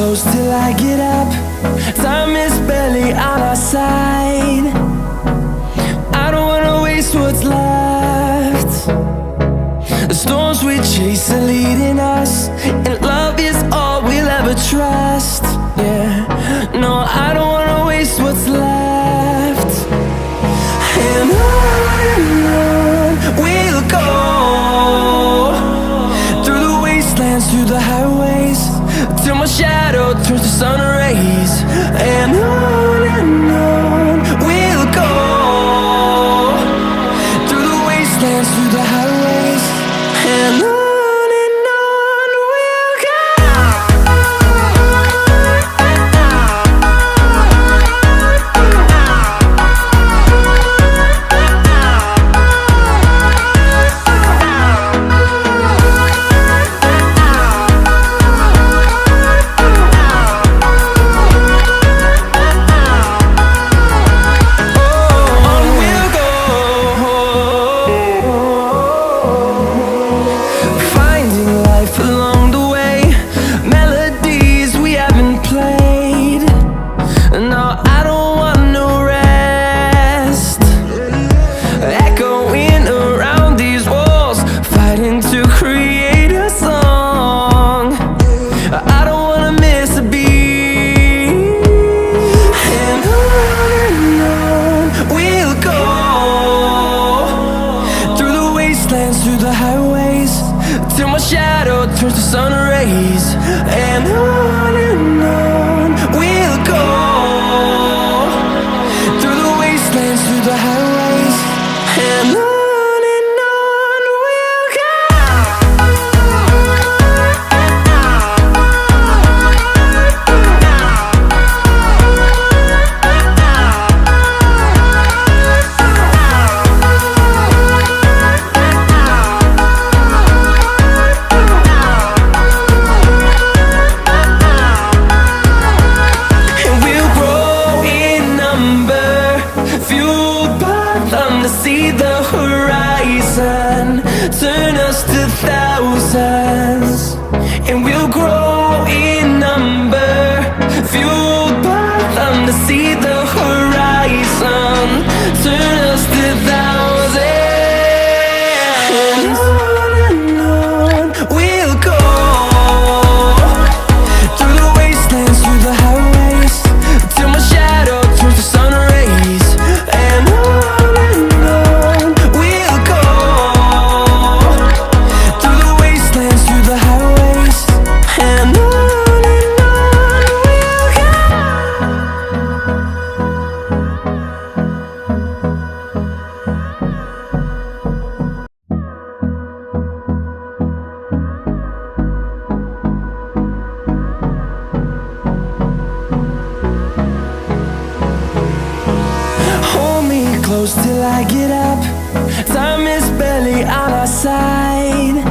close till I get up. Time is barely on our side. I don't wanna waste what's left. The storms we chase are leading us, and love is all we'll ever trust. Yeah, no, I don't wanna waste what's left. And on we'll go, through the wastelands, through the highways, till my shadow turns to sun rays. And on we'll go, through the wastelands, through the highways, and on. Through the highways, till my shadow turns to sun rays. And on we'll go, through the wastelands, through the highways, and on we'll go. See the horizon turn us to thousands, and we'll grow in number, fueled by them to see the horizon turn us to thousands. And on we'll go, through the wastelands, through the highways, till my shadow turns to sun rays. And close till I get up. Time is barely on our side.